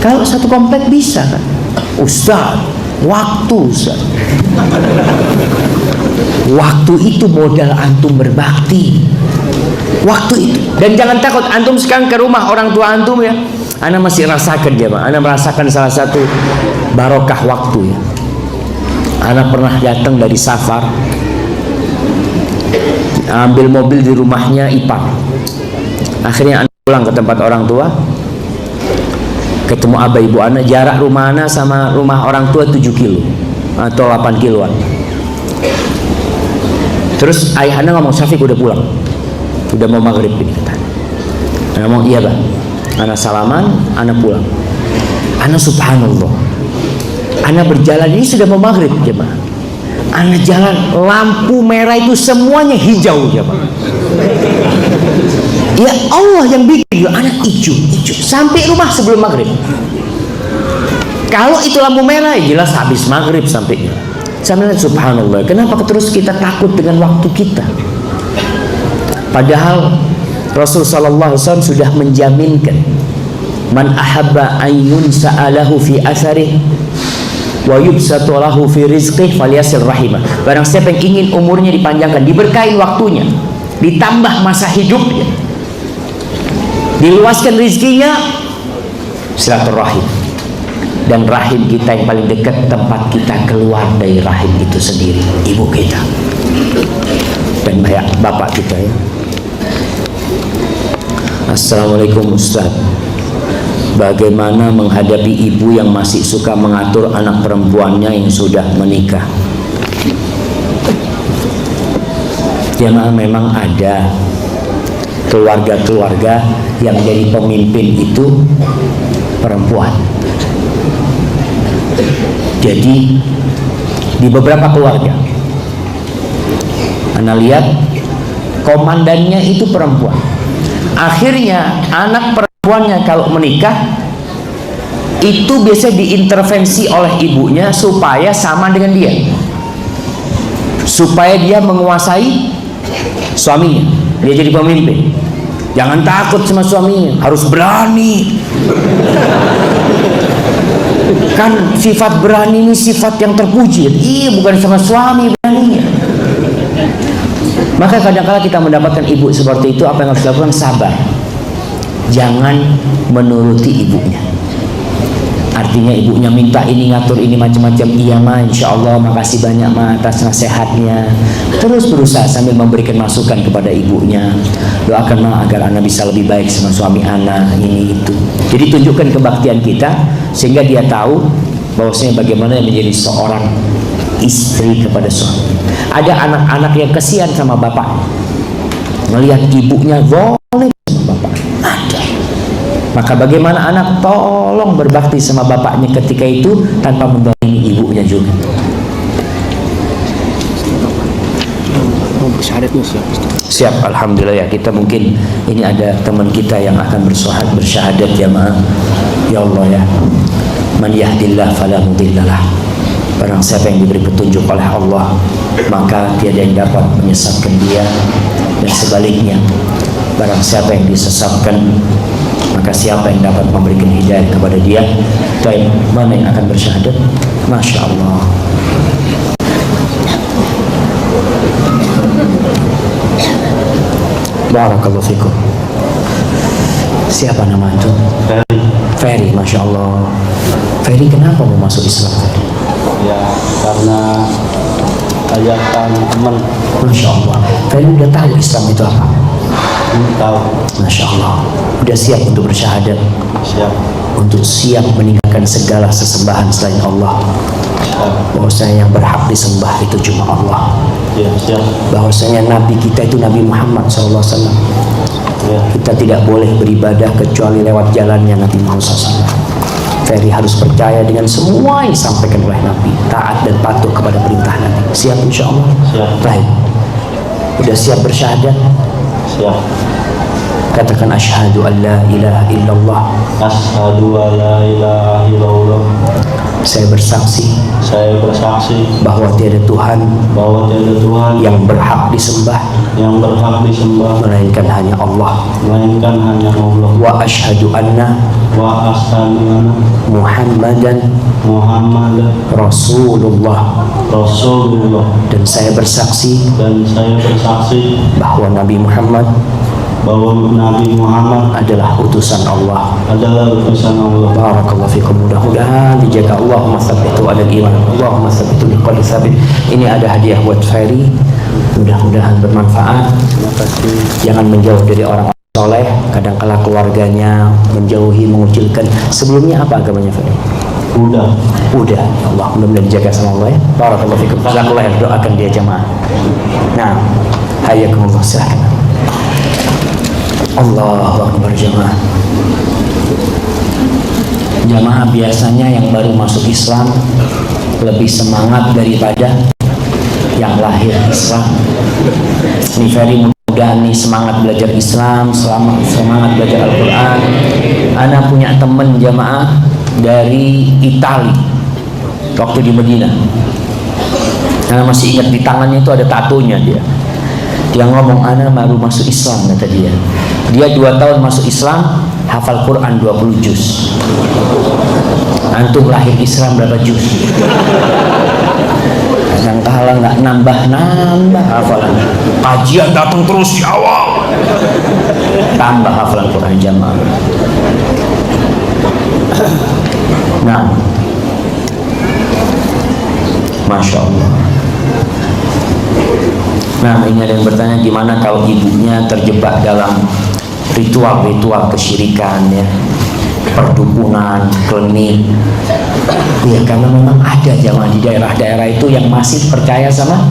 Kalau satu komplek bisa kan? Ustaz, waktu itu modal antum berbakti. Waktu itu. Dan jangan takut, antum sekarang ke rumah orang tua antum ya, ana masih rasakan jemaah, ana merasakan salah satu barokah waktu ya. Anak pernah datang dari safar, ambil mobil di rumahnya ipar. Akhirnya anak pulang ke tempat orang tua, ketemu abah ibu anak. Jarak rumah anak sama rumah orang tua 7 kilo atau 8 kiloan. Terus ayah anak ngomong, Syafiq udah pulang, udah mau maghrib ini, kata. Anak ngomong, iya bang. Anak salaman, anak pulang. Anak subhanallah, anak berjalan ini sudah mau maghrib jemaah. Anak jalan, lampu merah itu semuanya hijau jemaah. Ya Allah yang bikin, anak hijau sampai rumah sebelum maghrib. Kalau itu lampu merah, ya jelas habis maghrib sampainya. Sampai subhanallah, kenapa terus kita takut dengan waktu kita? Padahal Rasul sallallahu alaihi wasallam sudah menjaminkan, man ahabba an yunsa'alahu fi atharih wa yubsatu lahu fi rizqih falyasil rahimah. Barang siapa yang ingin umurnya dipanjangkan, diberkahin waktunya, ditambah masa hidupnya, diluaskan rizkinya, silaturahim. Dan rahim kita yang paling dekat, tempat kita keluar dari rahim itu sendiri, ibu kita dan bapak kita ya. Assalamualaikum Ustaz, bagaimana menghadapi ibu yang masih suka mengatur anak perempuannya yang sudah menikah? Ya memang ada keluarga-keluarga yang jadi pemimpin itu perempuan. Jadi di beberapa keluarga Anda lihat komandannya itu perempuan. Akhirnya anak perempuannya kalau menikah itu biasanya diintervensi oleh ibunya supaya sama dengan dia, supaya dia menguasai suaminya, dia jadi pemimpin. Jangan takut sama suaminya, harus berani. Kan sifat berani ini sifat yang terpuji. Iya, bukan sama suami beraninya. Maka kadang-kadang kita mendapatkan ibu seperti itu, apa yang harus dilakukan? Sabar. Jangan menuruti ibunya. Artinya ibunya minta ini, ngatur ini macam-macam, iya ma, insya Allah, makasih banyak ma atas nasihatnya. Terus berusaha sambil memberikan masukan kepada ibunya. Doakan ma agar anak bisa lebih baik sama suami anak, ini itu. Jadi tunjukkan kebaktian kita sehingga dia tahu bahwasanya bagaimana menjadi seorang istri kepada suami. Ada anak-anak yang kesian sama bapak, melihat ibunya zalim sama bapak. Ada. Maka bagaimana anak tolong berbakti sama bapaknya ketika itu tanpa mendolimi ibunya juga. Siap, alhamdulillah ya. Kita mungkin ini ada teman kita yang akan bersyahadat jamaah. Ya Allah ya, man yahdillah fala mudhillalah. Barang siapa yang diberi petunjuk oleh Allah, maka tiada yang dapat menyesatkan dia. Dan sebaliknya, barang siapa yang disesatkan, maka siapa yang dapat memberikan hidayah kepada dia. Baik, mana yang akan bersyahadat? Masya Allah. Barakallahu fikum. Siapa nama itu? Ferry, Masya Allah. Ferry kenapa mau masuk Islam? Ya, karena ajakan teman. Masya Allah. Ferry udah tahu Islam itu apa? Tahu. Masya Allah. Udah siap untuk bersyahadat? Siap. Untuk siap meninggalkan segala sesembahan selain Allah. Bahwasanya yang berhak disembah itu cuma Allah. Ya, siap. Bahwasanya Nabi kita itu Nabi Muhammad SAW. Ya. Kita tidak boleh beribadah kecuali lewat jalannya Nabi Muhammad SAW. Ferry harus percaya dengan semua yang disampaikan oleh Nabi, taat dan patuh kepada perintah Nabi. Siap insya Allah? Siap. Baik. Udah siap bersyahadat? Siap. Katakan asyhadu an la ilaha illallah. Asyhadu an la ilaha illallah. Saya bersaksi bahwa tiada Tuhan yang berhak disembah melainkan hanya Allah. Wa asyhadu anna Muhammadan Rasulullah. Dan saya bersaksi bahwa Nabi Muhammad bahwa Nabi Muhammad adalah utusan Allah. Barakallahu fikum. Mudah-mudahan dijaga Allahumma tsabitu alal iman. Allahumma tsabitu biqauli tsabit. Ini ada hadiah buat Ferry. Mudah-mudahan bermanfaat. Terima kasih. Jangan menjauh dari orang soleh. Kadang-kala keluarganya menjauhi, mengucilkan. Sebelumnya apa agamanya Ferry? Udah. Ya Allah, mudah-mudahan dijaga sama Allah ya. Barakallahu fikum. Jazakallah, doakan dia jamaah. Nah, hayakumullah, silakan. Allahu Akbar jamaah. Jamaah biasanya yang baru masuk Islam lebih semangat daripada yang lahir Islam. Ini Ferry mudah nih semangat belajar Islam, semangat belajar Al-Quran. Ana punya temen jamaah dari Itali waktu di Medina. Ana masih ingat di tangannya itu ada tatonya dia. Dia ngomong, ana baru masuk Islam, kata dia. Dia 2 tahun masuk Islam, hafal Quran 20 juz. Antum lahir Islam berapa juz? Kadang-kala nggak nambah hafalan. Kajian datang terus di awal. Tambah hafalan Quran jamaah. Nah, Masya Allah. Nah, ini ada yang bertanya, gimana kalau ibunya terjebak dalam ritual-ritual kesyirikan ya, perdukunan, klinik. Ya, karena memang ada jamaah di daerah-daerah itu yang masih percaya sama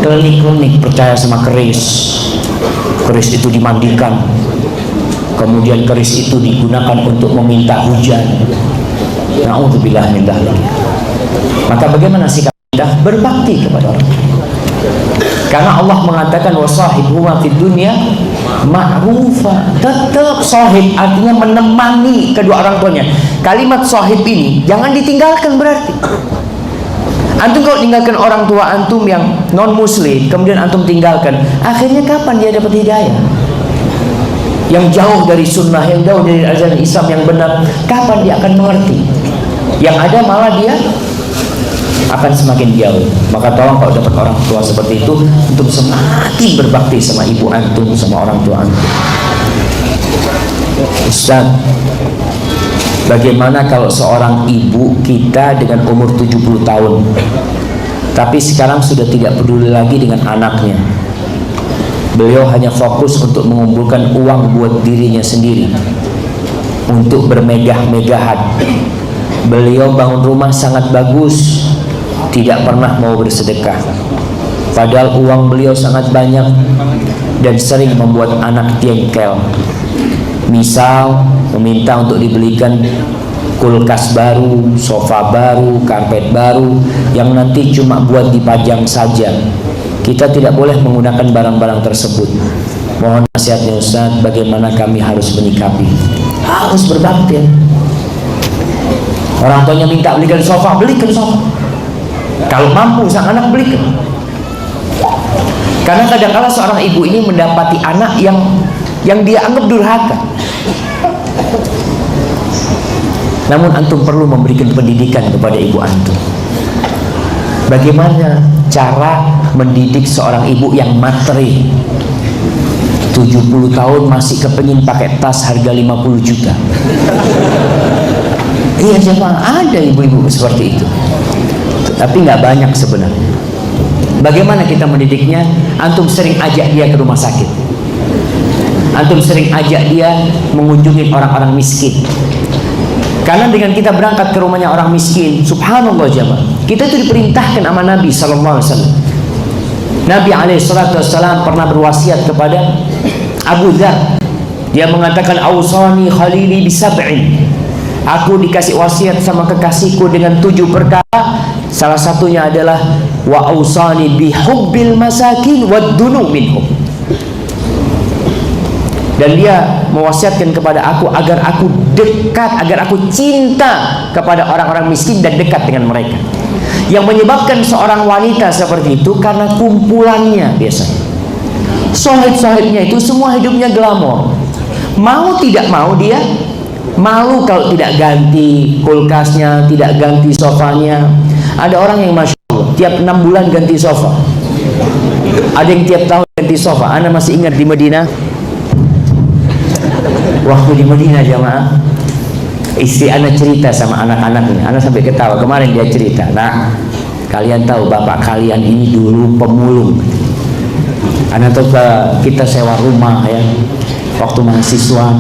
klinik-klinik, percaya sama keris. Keris itu dimandikan, kemudian keris itu digunakan untuk meminta hujan. Na'udzubillah min dzalik. Maka bagaimana sikap kita? Berbakti kepada orang tua. Karena Allah mengatakan wasahibhuma fid dunya ma'rufa. Tetap sahib artinya menemani kedua orang tuanya. Kalimat sahib ini jangan ditinggalkan berarti. Antum kalau tinggalkan orang tua antum yang non muslim, kemudian antum tinggalkan, akhirnya kapan dia dapat hidayah? Yang jauh dari sunnah, yang jauh dari ajaran Islam yang benar, kapan dia akan mengerti? Yang ada malah dia akan semakin jauh. Maka tolong kalau dapat orang tua seperti itu, untuk semakin berbakti sama ibu antum, sama orang tua antum. Ustaz, bagaimana kalau seorang ibu kita dengan umur 70 tahun tapi sekarang sudah tidak peduli lagi dengan anaknya? Beliau hanya fokus untuk mengumpulkan uang buat dirinya sendiri, untuk bermegah-megahan. Beliau bangun rumah sangat bagus, tidak pernah mau bersedekah, padahal uang beliau sangat banyak, dan sering membuat anak jengkel. Misal meminta untuk dibelikan kulkas baru, sofa baru, karpet baru, yang nanti cuma buat dipajang saja. Kita tidak boleh menggunakan barang-barang tersebut. Mohon nasihatnya Ustaz, bagaimana kami harus menyikapi? Harus berbakti. Orang tuanya minta belikan sofa, belikan sofa. Kalau mampu sang anak belikan. Karena kadang-kala seorang ibu ini mendapati anak yang dia anggap durhaka. Namun antum perlu memberikan pendidikan kepada ibu antum. Bagaimana cara mendidik seorang ibu yang materi? 70 tahun masih kepengin pakai tas harga 50 juta. Iya jemaah, ada ibu-ibu seperti itu. Tapi nggak banyak sebenarnya. Bagaimana kita mendidiknya? Antum sering ajak dia ke rumah sakit. Antum sering ajak dia mengunjungi orang-orang miskin. Karena dengan kita berangkat ke rumahnya orang miskin, subhanallah jemaah, kita itu diperintahkan sama Nabi SAW. Nabi SAW pernah berwasiat kepada Abu Dzar. Dia mengatakan, "Ausani khalili bisab'in." Aku dikasih wasiat sama kekasihku dengan 7 perkara. Salah satunya adalah wa ausani bihubbil masakin waddunu minhum. Dan dia mewasiatkan kepada aku agar aku dekat, agar aku cinta kepada orang-orang miskin dan dekat dengan mereka. Yang menyebabkan seorang wanita seperti itu karena kumpulannya biasanya. Sahib-sahibnya itu semua hidupnya glamor. Mau tidak mau dia malu kalau tidak ganti kulkasnya, tidak ganti sofanya. Ada orang yang masya Allah tiap 6 bulan ganti sofa. Ada yang tiap tahun ganti sofa. Anda masih ingat di Madinah Waktu di Madinah jamaah, istri anak cerita sama anak-anaknya, anak sampai ketawa. Kemarin dia cerita, nah kalian tahu bapak kalian ini dulu pemulung. Anak tahu kita sewa rumah ya, waktu mahasiswa.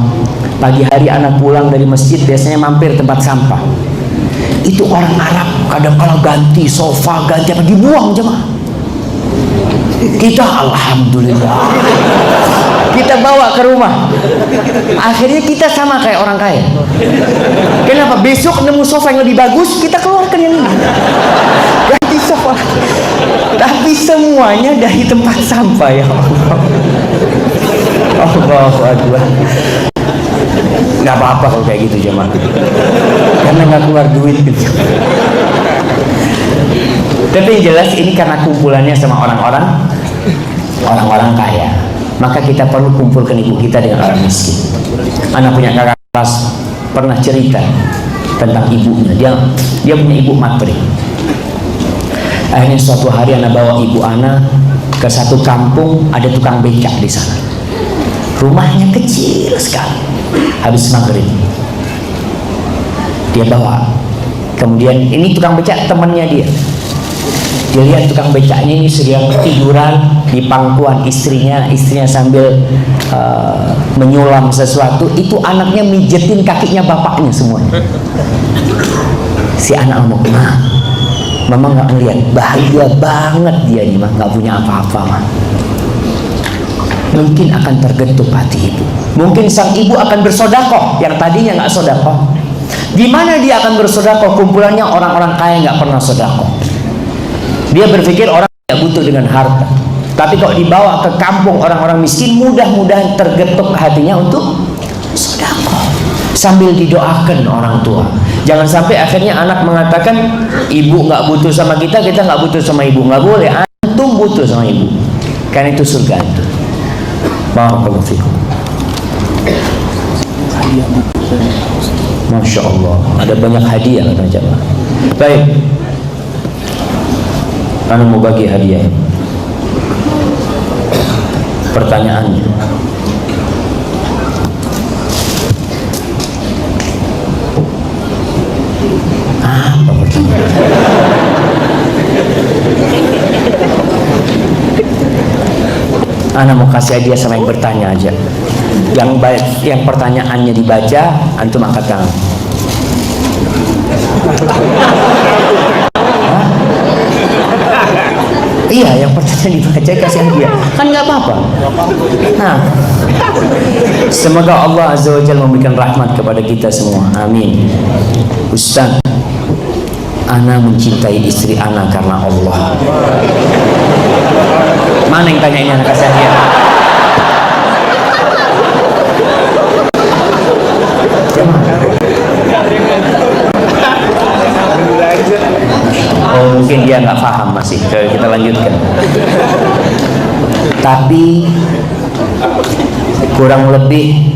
Pagi hari anak pulang dari masjid biasanya mampir tempat sampah. Itu orang Arab kadang-kala ganti sofa, ganti apa dibuang jemaah. Kita alhamdulillah kita bawa ke rumah. Akhirnya kita sama kayak orang kaya. Kenapa? Besok nemu sofa yang lebih bagus, kita keluarkan yang ini. Ganti sofa. Tapi semuanya dari tempat sampah ya Allah. Allahu Akbar. Nggak apa-apa kalau kayak gitu jemaah. Karena nggak keluar duit gitu. Tapi yang jelas ini karena kumpulannya sama orang-orang kaya. Maka kita perlu kumpulkan ibu kita dengan orang miskin. Anak punya kakak kelas pernah cerita tentang ibunya. Dia punya ibu matri. Akhirnya suatu hari anak bawa ibu anak ke satu kampung, ada tukang becak di sana. Rumahnya kecil sekali. Habis maghrib dia bawa. Kemudian ini tukang becak temannya dia. Dia lihat tukang becaknya ini sedang tiduran di pangkuan istrinya sambil menyulam sesuatu. Itu anaknya mijetin kakinya bapaknya semuanya. Si anak ngomong, mama nggak ngeliat, bahagia banget dia nih mah, nggak punya apa-apa mah. Mungkin akan tergetuk hati ibu. Mungkin sang ibu akan bersodakoh yang tadinya nggak sodakoh. Di mana dia akan bersodakoh? Kumpulannya orang-orang kaya nggak pernah sodakoh. Dia berpikir orang tidak butuh dengan harta. Tapi kalau dibawa ke kampung orang-orang miskin, mudah-mudahan tergetuk hatinya untuk sodakoh. Sambil didoakan orang tua. Jangan sampai akhirnya anak mengatakan ibu nggak butuh sama kita, kita nggak butuh sama ibu. Nggak boleh. Antum butuh sama ibu. Karena itu surga antum. Barakallahu fikum. Masya Allah, ada banyak hadiah kata jemaah. Baik, anda mau bagi hadiah. Pertanyaannya, apa pertanyaan? Ana mau kasih hadiah sama yang bertanya aja. Yang pertanyaannya dibaca, antum angkat tangan. Iya, yang pertanyaan dibaca kasih hadiah. Kan nggak apa-apa. Nah, semoga Allah Azza wa Jalla memberikan rahmat kepada kita semua. Amin. Ustaz, ana mencintai istri ana karena Allah. Mana yang tanya ini anak kasih hadiah? Oh, mungkin dia nggak paham masih. Kita lanjutkan. Tapi kurang lebih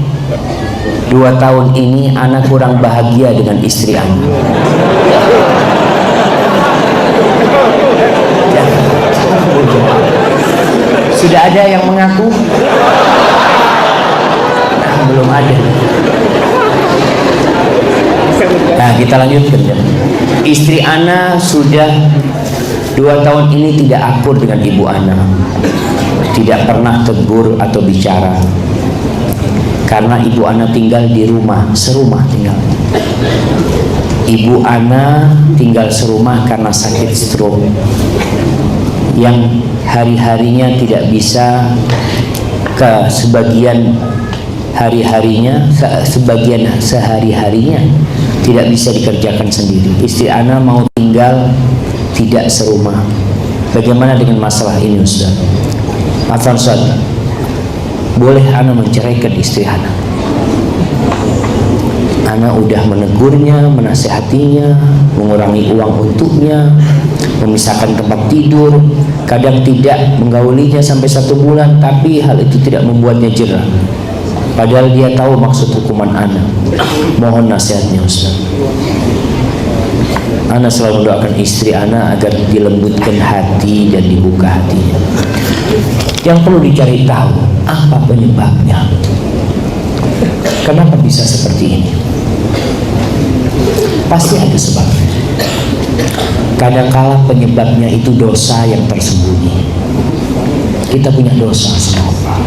2 tahun ini anak kurang bahagia dengan istri anak. Sudah ada yang mengaku? Belum ada. Nah, kita lanjutkan ya. Istri ana sudah 2 tahun ini tidak akur dengan ibu ana, tidak pernah tegur atau bicara, karena ibu ana tinggal di rumah, serumah tinggal. Ibu ana tinggal serumah karena sakit stroke, yang hari-harinya tidak bisa ke sebagian hari-harinya, sebagian sehari-harinya tidak bisa dikerjakan sendiri. Istri ana mau tinggal tidak serumah. Bagaimana dengan masalah ini Ustaz? Afwan Ustaz, boleh ana menceraikan istri ana? Ana udah menegurnya, menasihatinya, mengurangi uang untuknya, memisahkan tempat tidur, kadang tidak menggaulinya sampai 1 bulan, tapi hal itu tidak membuatnya jerah. Padahal dia tahu maksud hukuman ana. Mohon nasihatnya Ustaz. Ana selalu mendoakan istri ana agar dilembutkan hati dan dibuka hatinya. Yang perlu dicari tahu apa penyebabnya. Kenapa bisa seperti ini? Pasti ada sebabnya. Kadangkala penyebabnya itu dosa yang tersembunyi. Kita punya dosa sama Allah.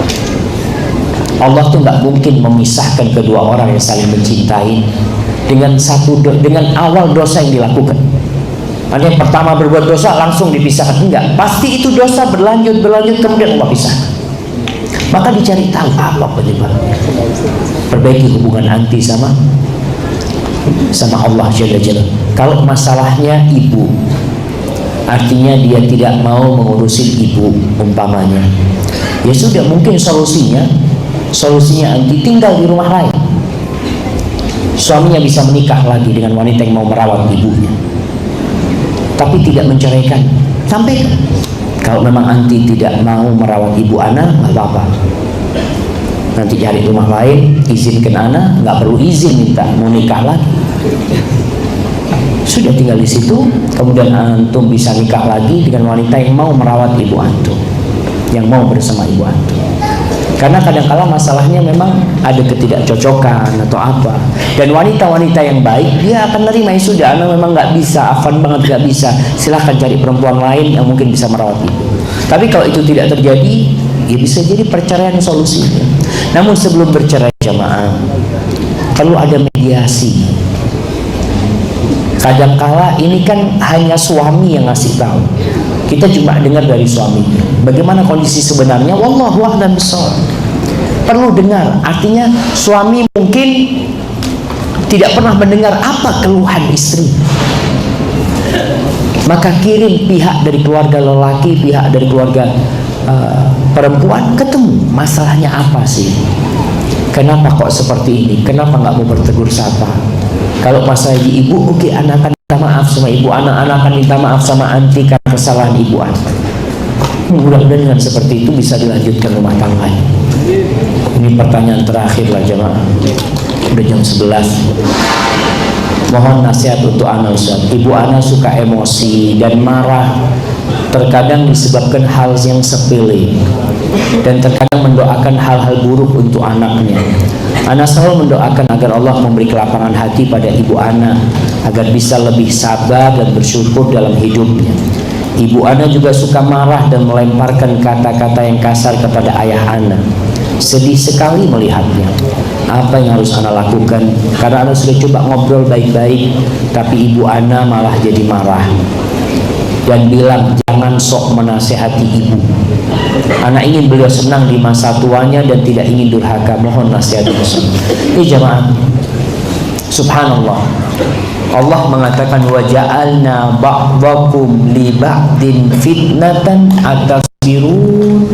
Allah tuh nggak mungkin memisahkan kedua orang yang saling mencintai dengan awal dosa yang dilakukan. Ada yang pertama berbuat dosa langsung dipisahkan, enggak. Pasti itu dosa berlanjut kemudian Allah pisahkan. Maka dicari tahu apa penyebabnya. Perbaiki hubungan anti sama Allah Jalla Jalla. Kalau masalahnya ibu, artinya dia tidak mau mengurusin ibu umpamanya, ya sudah, mungkin solusinya anti tinggal di rumah lain. Suaminya bisa menikah lagi dengan wanita yang mau merawat ibunya, tapi tidak menceraikan. Sampaikan, kalau memang anti tidak mau merawat ibu ana, nggak apa-apa, nanti cari rumah lain, izinkan ana, nggak perlu izin minta mau nikah lagi. Sudah tinggal di situ, kemudian antum bisa nikah lagi dengan wanita yang mau merawat ibu antum, yang mau bersama ibu antum. Karena kadang-kala masalahnya memang ada ketidakcocokan atau apa, dan wanita-wanita yang baik dia akan nerima, ya sudah, anak memang nggak bisa, afan banget nggak bisa, silahkan cari perempuan lain yang mungkin bisa merawat ibu. Tapi kalau itu tidak terjadi, ya bisa jadi perceraian solusinya. Namun sebelum bercerai jamaah, perlu ada mediasi. Kadangkala ini kan hanya suami yang ngasih tahu, kita cuma dengar dari suaminya. Bagaimana kondisi sebenarnya? Wallahu a'lam bishawab. Perlu dengar. Artinya suami mungkin tidak pernah mendengar apa keluhan istri. Maka kirim pihak dari keluarga lelaki, pihak dari keluarga perempuan, ketemu masalahnya apa sih? Kenapa kok seperti ini? Kenapa nggak mau bertegur sapa? Kalau masalah ibu, oke, anak akan minta maaf sama ibu, anak akan minta maaf sama anti karena kesalahan ibu anak. Mudah-mudahan dengan seperti itu bisa dilanjutkan rumah tangga. Ini pertanyaan terakhir lah jemaah. Udah jam 11. Mohon nasihat untuk anak Ustaz. Ibu anak suka emosi dan marah, terkadang disebabkan hal yang sepele, dan terkadang mendoakan hal-hal buruk untuk anaknya. Anak selalu mendoakan agar Allah memberi kelapangan hati pada ibu anak, agar bisa lebih sabar dan bersyukur dalam hidupnya. Ibu anak juga suka marah dan melemparkan kata-kata yang kasar kepada ayah anak. Sedih sekali melihatnya. Apa yang harus anak lakukan? Karena anak sudah coba ngobrol baik-baik, tapi ibu anak malah jadi marah dan bilang jangan sok menasehati ibu. Anak ingin beliau senang di masa tuanya dan tidak ingin durhaka. Mohon nasihat Ustaz. Ini jamaah, subhanallah, Allah mengatakan wa ja'alna ba'dakum li ba'din fitnatan atasbirun.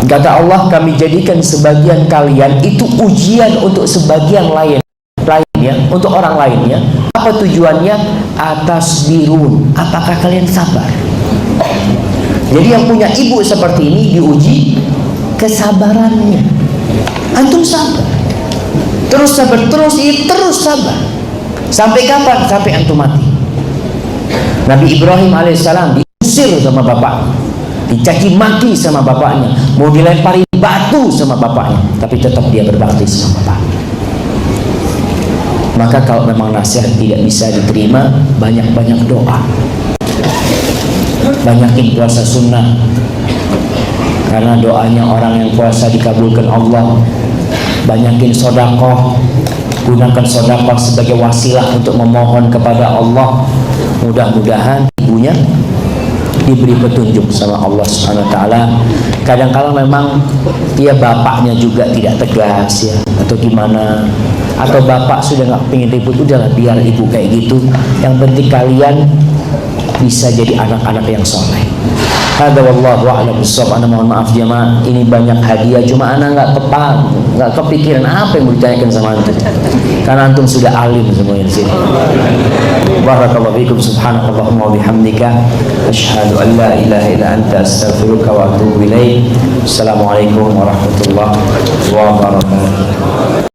Kata Allah, kami jadikan sebagian kalian itu ujian untuk sebagian lainnya, untuk orang lainnya. Apa tujuannya? Atasbirun, apakah kalian sabar? Jadi yang punya ibu seperti ini diuji kesabarannya. Antum sabar, terus sabar, terus sabar. Sampai kapan? Sampai antum mati. Nabi Ibrahim alaihissalam diusir sama bapak, dicaci maki sama bapaknya, mau dilempari batu sama bapaknya, tapi tetap dia berbakti sama bapak. Maka kalau memang nasihat tidak bisa diterima, banyak-banyak doa, banyakin puasa sunnah, karena doanya orang yang puasa dikabulkan Allah. Banyakin sodakoh, gunakan sodakoh sebagai wasilah untuk memohon kepada Allah. Mudah-mudahan ibunya diberi petunjuk sama Allah Subhanahu wa taala. Kadang-kala memang dia bapaknya juga tidak tegas ya, atau gimana, atau bapak sudah nggak pengen ribut, udahlah biar ibu kayak gitu. Yang penting kalian bisa jadi anak-anak yang soleh. Hada wallahu a'lam bishawab. Ana mohon maaf jemaah, ini banyak hadiah, cuma ana nggak kepikiran apa yang mau ditanyakan sama antum, karena antum sudah alim semuanya di sini. Barakallahu fikum, subhanakallahumma wa bihamdika, asyhadu an la ilaha illa anta, astaghfiruka wa atubu ilaik. Assalamualaikum warahmatullahi wabarakatuh.